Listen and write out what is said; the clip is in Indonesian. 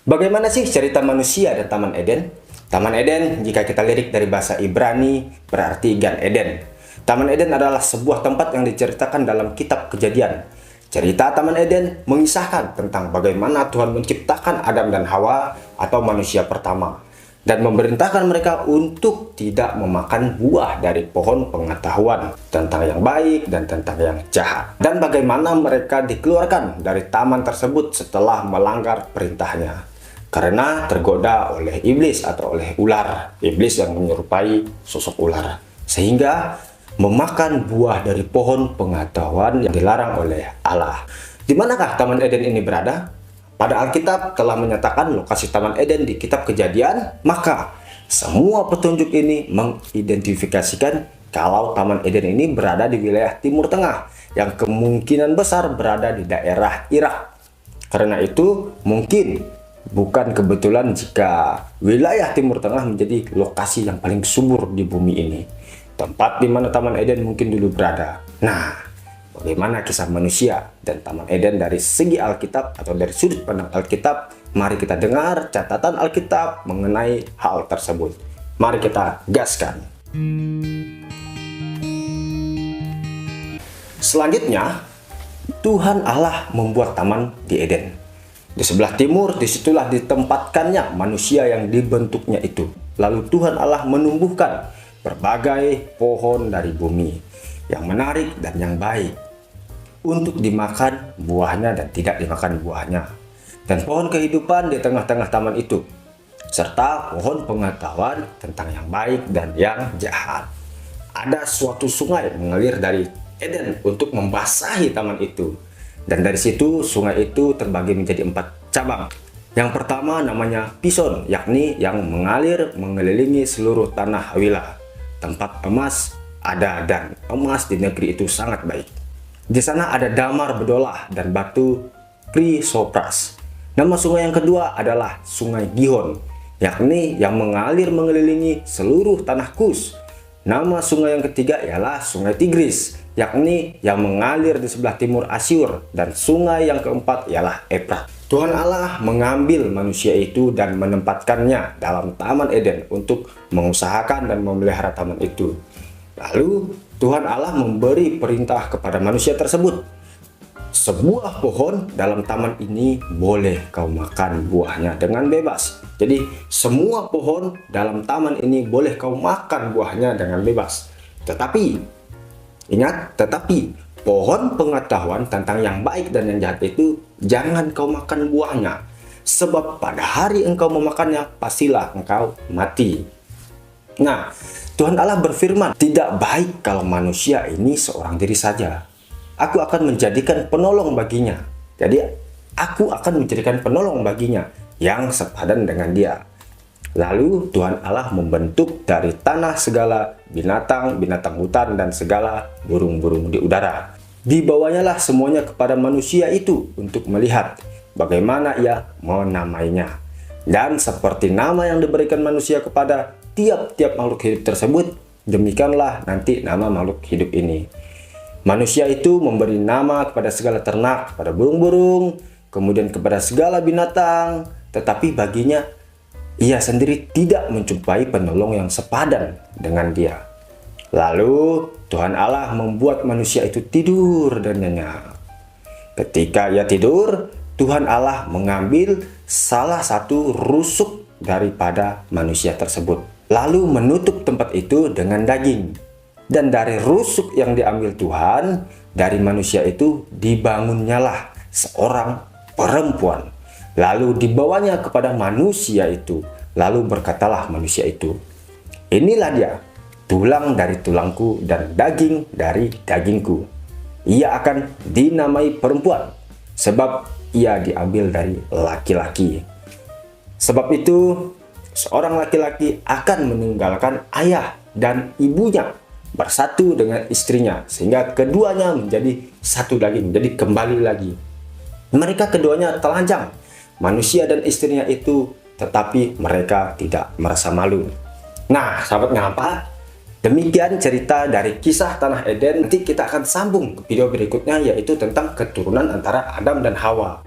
Bagaimana sih cerita manusia dan Taman Eden? Taman Eden, jika kita lirik dari bahasa Ibrani, berarti Gan Eden. Taman Eden adalah sebuah tempat yang diceritakan dalam kitab Kejadian. Cerita Taman Eden mengisahkan tentang bagaimana Tuhan menciptakan Adam dan Hawa atau manusia pertama, dan memerintahkan mereka untuk tidak memakan buah dari pohon pengetahuan tentang yang baik dan tentang yang jahat, dan bagaimana mereka dikeluarkan dari taman tersebut setelah melanggar perintahnya karena tergoda oleh iblis atau oleh ular, iblis yang menyerupai sosok ular, sehingga memakan buah dari pohon pengetahuan yang dilarang oleh Allah. Di manakah Taman Eden ini berada? Pada Alkitab telah menyatakan lokasi Taman Eden di kitab Kejadian, maka semua petunjuk ini mengidentifikasikan kalau Taman Eden ini berada di wilayah Timur Tengah, yang kemungkinan besar berada di daerah Irak. Karena itu mungkin bukan kebetulan jika wilayah Timur Tengah menjadi lokasi yang paling subur di bumi ini, tempat di mana Taman Eden mungkin dulu berada. Nah, bagaimana kisah manusia dan Taman Eden dari segi Alkitab atau dari sudut pandang Alkitab? Mari kita dengar catatan Alkitab mengenai hal tersebut. Mari kita gaskan. Selanjutnya, Tuhan Allah membuat taman di Eden. Di sebelah timur, disitulah ditempatkannya manusia yang dibentuknya itu. Lalu Tuhan Allah menumbuhkan berbagai pohon dari bumi yang menarik dan yang baik untuk dimakan buahnya dan tidak dimakan buahnya, dan pohon kehidupan di tengah-tengah taman itu, serta pohon pengetahuan tentang yang baik dan yang jahat. Ada suatu sungai mengalir dari Eden untuk membasahi taman itu, dan dari situ sungai itu terbagi menjadi 4 cabang. Yang pertama namanya Pison, yakni yang mengalir mengelilingi seluruh tanah Hawilah. Tempat emas ada, dan emas di negeri itu sangat baik. Di sana ada damar bedolah dan batu krisopras. Nama sungai yang kedua adalah Sungai Gihon, yakni yang mengalir mengelilingi seluruh tanah Kus. Nama sungai yang ketiga ialah Sungai Tigris, yakni yang mengalir di sebelah timur Asyur, dan sungai yang keempat ialah Efrat. Tuhan Allah mengambil manusia itu dan menempatkannya dalam Taman Eden untuk mengusahakan dan memelihara taman itu. Lalu Tuhan Allah memberi perintah kepada manusia tersebut, sebuah pohon dalam taman ini boleh kau makan buahnya dengan bebas. Jadi semua pohon dalam taman ini boleh kau makan buahnya dengan bebas. Tetapi ingat, pohon pengetahuan tentang yang baik dan yang jahat itu jangan kau makan buahnya, sebab pada hari engkau memakannya pastilah engkau mati. Nah, Tuhan Allah berfirman, tidak baik kalau manusia ini seorang diri saja. Aku akan menjadikan penolong baginya. Jadi aku akan menjadikan penolong baginya yang sepadan dengan dia. Lalu Tuhan Allah membentuk dari tanah segala binatang hutan dan segala burung-burung di udara. Dibawanyalah semuanya kepada manusia itu untuk melihat bagaimana ia menamainya. Dan seperti nama yang diberikan manusia kepada tiap-tiap makhluk hidup tersebut, demikianlah nanti nama makhluk hidup ini. Manusia itu memberi nama kepada segala ternak, kepada burung-burung, kemudian kepada segala binatang, tetapi baginya ia sendiri tidak menjumpai penolong yang sepadan dengan dia. Lalu Tuhan Allah membuat manusia itu tidur dan nyenyak. Ketika ia tidur, Tuhan Allah mengambil salah satu rusuk daripada manusia tersebut, lalu menutup tempat itu dengan daging. Dan dari rusuk yang diambil Tuhan dari manusia itu dibangunnyalah seorang perempuan. Lalu dibawanya kepada manusia itu. Lalu berkatalah manusia itu, inilah dia, tulang dari tulangku dan daging dari dagingku. Ia akan dinamai perempuan, sebab ia diambil dari laki-laki. Sebab itu, seorang laki-laki akan meninggalkan ayah dan ibunya, bersatu dengan istrinya, sehingga keduanya menjadi satu daging, jadi kembali lagi. Mereka keduanya telanjang, manusia dan istrinya itu, tetapi mereka tidak merasa malu. Nah, sahabat ngapa? Demikian cerita dari kisah Tanah Eden. Nanti kita akan sambung ke video berikutnya, yaitu tentang keturunan antara Adam dan Hawa.